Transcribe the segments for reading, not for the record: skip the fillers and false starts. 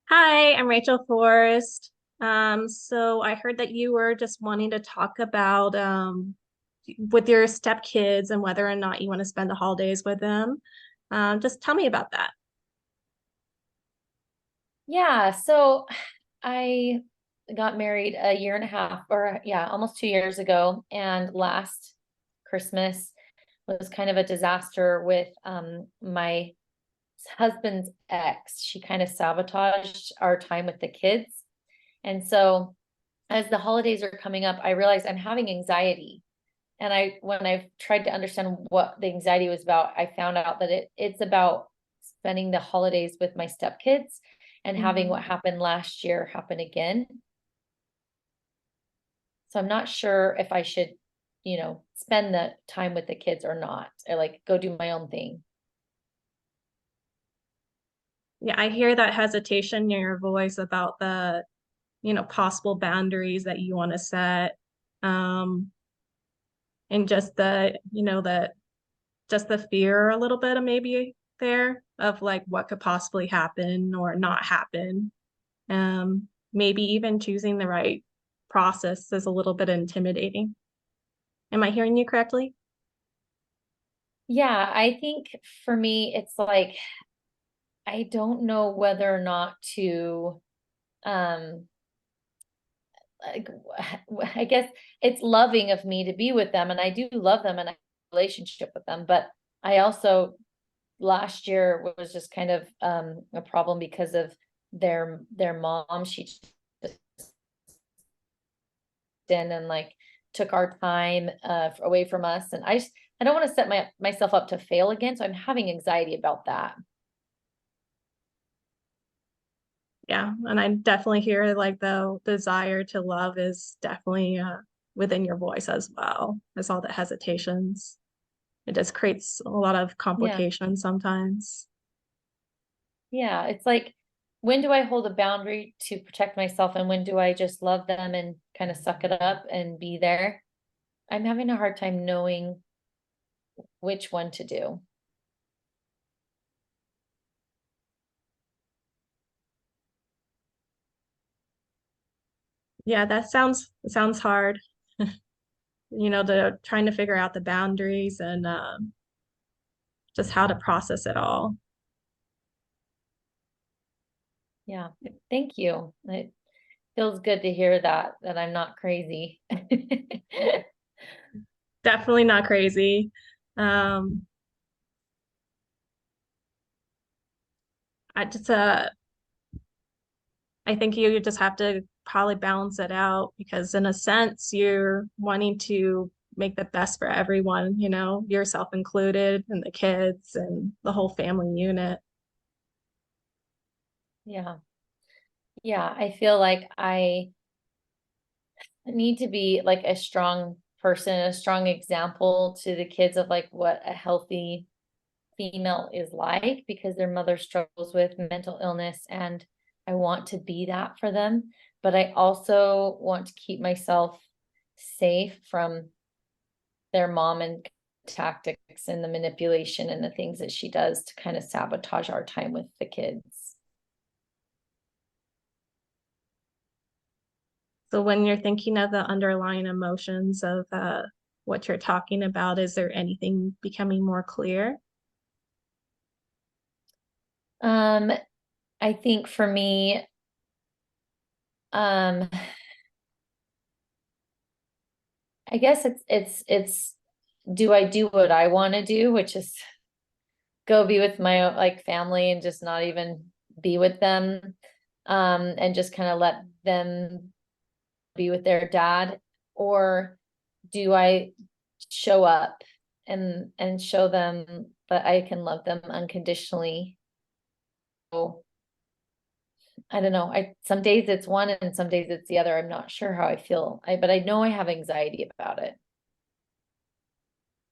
Hi, I'm Rachel Forrest. So I heard that you were just wanting to talk about with your stepkids and whether or not you want to spend the holidays with them. Just tell me about that. Yeah, so I got married a year and a half, or yeah, almost 2 years ago. And last Christmas was kind of a disaster with my husband's ex. She kind of sabotaged our time with the kids. And so as the holidays are coming up, I realized I'm having anxiety. And when I've tried to understand what the anxiety was about, I found out that it's about spending the holidays with my stepkids and having Mhm. what happened last year happen again. So I'm not sure if I should, spend the time with the kids or not, or like go do my own thing. Yeah, I hear that hesitation in your voice about the possible boundaries that you want to set. Um, and just just the fear a little bit of maybe there of like what could possibly happen or not happen. Maybe even choosing the right process is a little bit intimidating. Am I hearing you correctly? Yeah, I think for me, it's like I don't know whether or not to um like I guess it's loving of me to be with them, and I do love them and I have a relationship with them, but I also last year was just kind of a problem because of their mom. She just in and like took our time away from us, and I don't want to set myself up to fail again, so I'm having anxiety about that. Yeah, and I definitely hear like the desire to love is definitely within your voice as well as all the hesitations. It just creates a lot of Yeah. complications sometimes. Yeah, it's like, when do I hold a boundary to protect myself and when do I just love them and kind of suck it up and be there? I'm having a hard time knowing which one to do. Yeah, that sounds hard. To trying to figure out the boundaries and just how to process it all. Yeah. Thank you. It feels good to hear that I'm not crazy. Definitely not crazy. Um, I just I think you just have to probably balance it out because in a sense you're wanting to make the best for everyone, yourself included and the kids and the whole family unit. Yeah. Yeah, I feel like I need to be like a strong person, a strong example to the kids of like what a healthy female is like, because their mother struggles with mental illness, and I want to be that for them, but I also want to keep myself safe from their mom and tactics and the manipulation and the things that she does to kind of sabotage our time with the kids. So when you're thinking of the underlying emotions of what you're talking about, is there anything becoming more clear? um I think for me, um I guess it's do I do what I want to do, which is go be with my like family and just not even be with them, and just kind of let them be with their dad, or do I show up and show them that I can love them unconditionally? So I don't know. I some days it's one and some days it's the other. I'm not sure how I feel. But I know I have anxiety about it.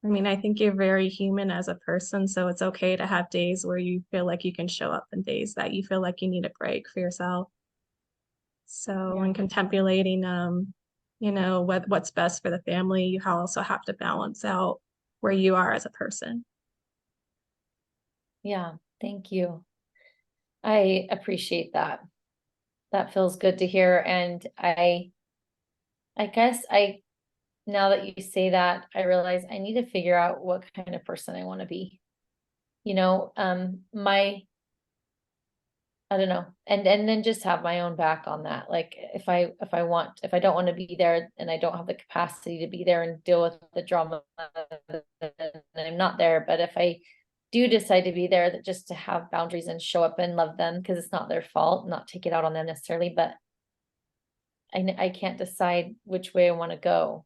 I mean, I think you're very human as a person, so it's okay to have days where you feel like you can show up and days that you feel like you need a break for yourself. So Yeah. when contemplating, what's best for the family, you also have to balance out where you are as a person. Yeah. Thank you. I appreciate that. That feels good to hear. And I guess now that you say that, I realize I need to figure out what kind of person I want to be. You know, I don't know. And then just have my own back on that. Like if I don't want to be there and I don't have the capacity to be there and deal with the drama, then I'm not there. But if I do decide to be there, that just to have boundaries and show up and love them because it's not their fault, not take it out on them necessarily, but I can't decide which way I want to go.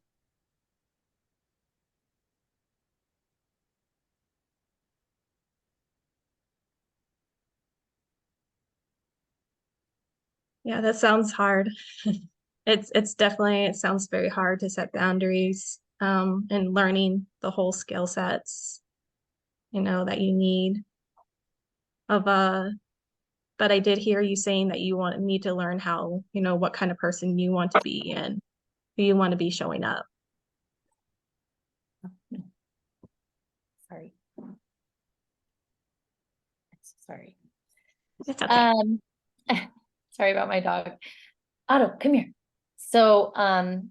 Yeah, that sounds hard. It's definitely, it sounds very hard to set boundaries, and learning the whole skill sets, that you need of but I did hear you saying that you need to learn how, what kind of person you want to be and who you want to be showing up. Sorry. Sorry. It's okay. Sorry about my dog. Otto, come here. So,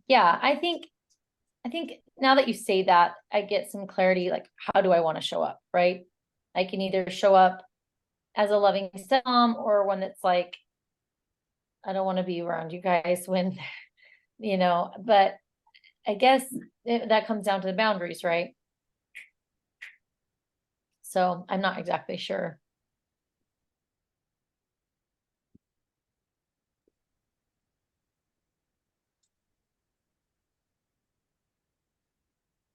yeah, I think now that you say that, I get some clarity, like, how do I want to show up, right? I can either show up as a loving stepmom or one that's like, I don't want to be around you guys when, but I guess that comes down to the boundaries, right? So I'm not exactly sure.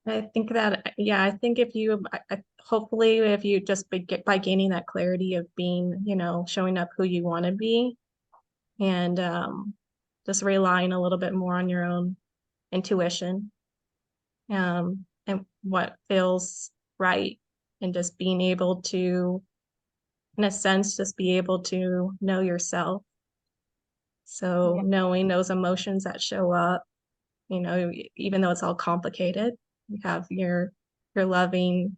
I think that, yeah, I think if you, hopefully, if you just by gaining that clarity of being, showing up who you want to be, and just relying a little bit more on your own intuition, and what feels right, and just being able to, in a sense, just be able to know yourself. So Yeah. knowing those emotions that show up, even though it's all complicated, you have your loving,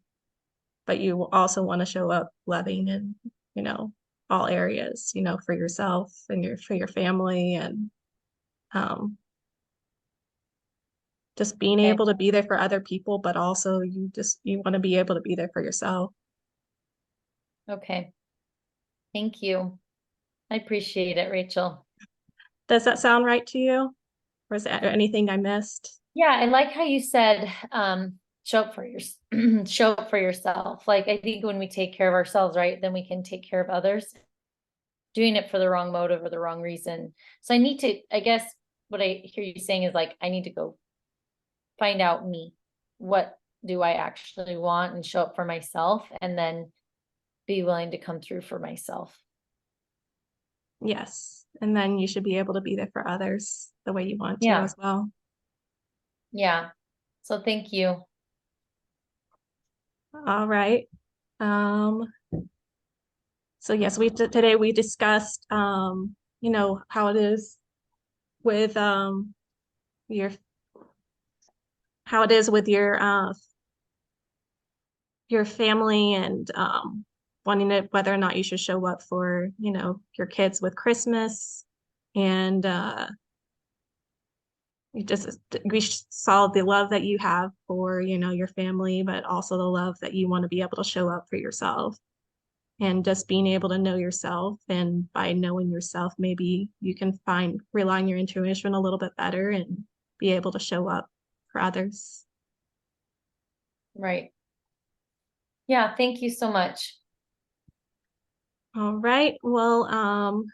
but you also want to show up loving in, all areas, for yourself and for your family, and um, just being Okay. able to be there for other people, but also you want to be able to be there for yourself. Okay. Thank you. I appreciate it, Rachel. Does that sound right to you? Or is there anything I missed? Yeah, I like how you said, show up for show up for yourself. Like I think when we take care of ourselves, right, then we can take care of others. Doing it for the wrong motive or the wrong reason. So I need to, I guess what I hear you saying is like, I need to go find out me. What do I actually want and show up for myself and then be willing to come through for myself. Yes. And then you should be able to be there for others the way you want to Yeah. as well. Yeah. So thank you. All right. Um, so yes, today we discussed, how it is with your how it is with your family, and wanting to, whether or not you should show up for, your kids with Christmas, and we just we saw the love that you have for, your family, but also the love that you want to be able to show up for yourself, and just being able to know yourself. And by knowing yourself, maybe you can rely on your intuition a little bit better and be able to show up for others. Right. Yeah. Thank you so much. All right. Well,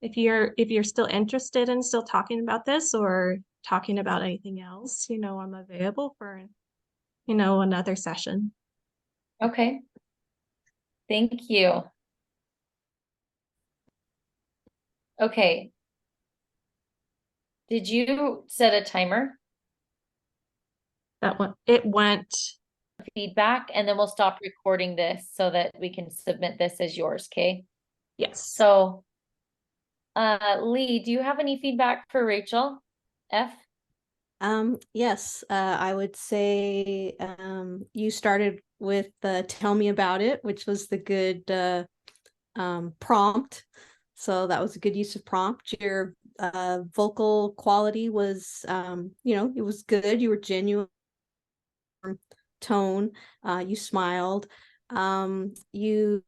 if you're still interested in still talking about this or talking about anything else, I'm available for, another session. Okay. Thank you. Okay. Did you set a timer? That one, it went. Feedback, and then we'll stop recording this so that we can submit this as yours, okay? Yes. So, Leigh, do you have any feedback for Rachel F? Yes, I would say you started with tell me about it, which was the good prompt So that was a good use of prompt. Your vocal quality was, it was good. You were genuine tone. You smiled. You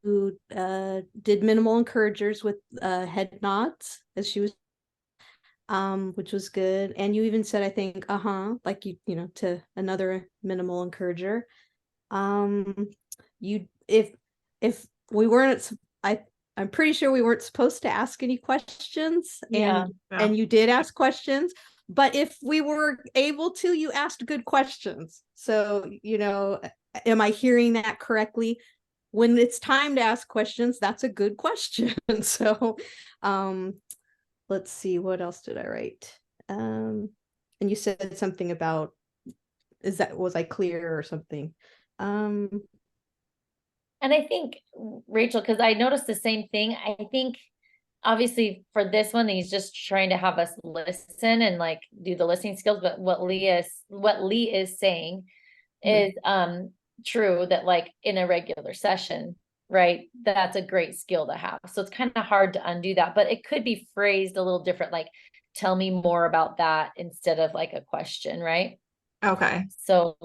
did minimal encouragers with head nods as she was, which was good. And you even said, I think, like to another minimal encourager. You if we weren't, I'm pretty sure we weren't supposed to ask any questions, Yeah. and you did ask questions, but if we were able to, you asked good questions. So, am I hearing that correctly? When it's time to ask questions, that's a good question. So, let's see, what else did I write? And you said something about, was I clear or something? And I think, Rachel, because I noticed the same thing, I think obviously for this one, he's just trying to have us listen and like do the listening skills. But what Leigh is saying is true, that like in a regular session, right? That's a great skill to have. So it's kind of hard to undo that, but it could be phrased a little different, like tell me more about that instead of like a question, right? Okay. So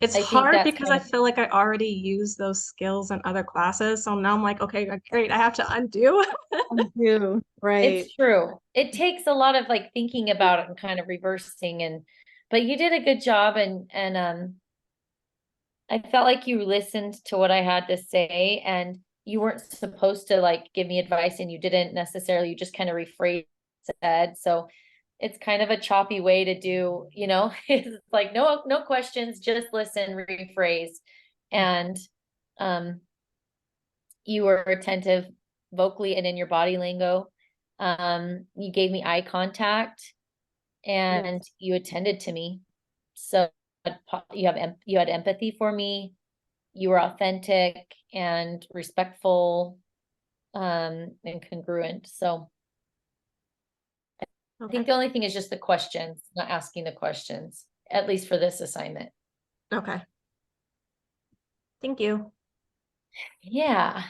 It's I think hard that's because kind I of, feel like I already use those skills in other classes. So now I'm like, okay, great. I have to undo. You right. it's true. It takes a lot of like thinking about it and kind of reversing, and but you did a good job, and I felt like you listened to what I had to say, and you weren't supposed to like give me advice, and you didn't necessarily, you just kind of rephrased said. So it's kind of a choppy way to do, it's like no questions, just listen, rephrase. And you were attentive vocally and in your body lingo. You gave me eye contact and you attended to me. So you had empathy for me. You were authentic and respectful, and congruent. So I think the only thing is just the questions, not asking the questions, at least for this assignment. Okay. Thank you. Yeah.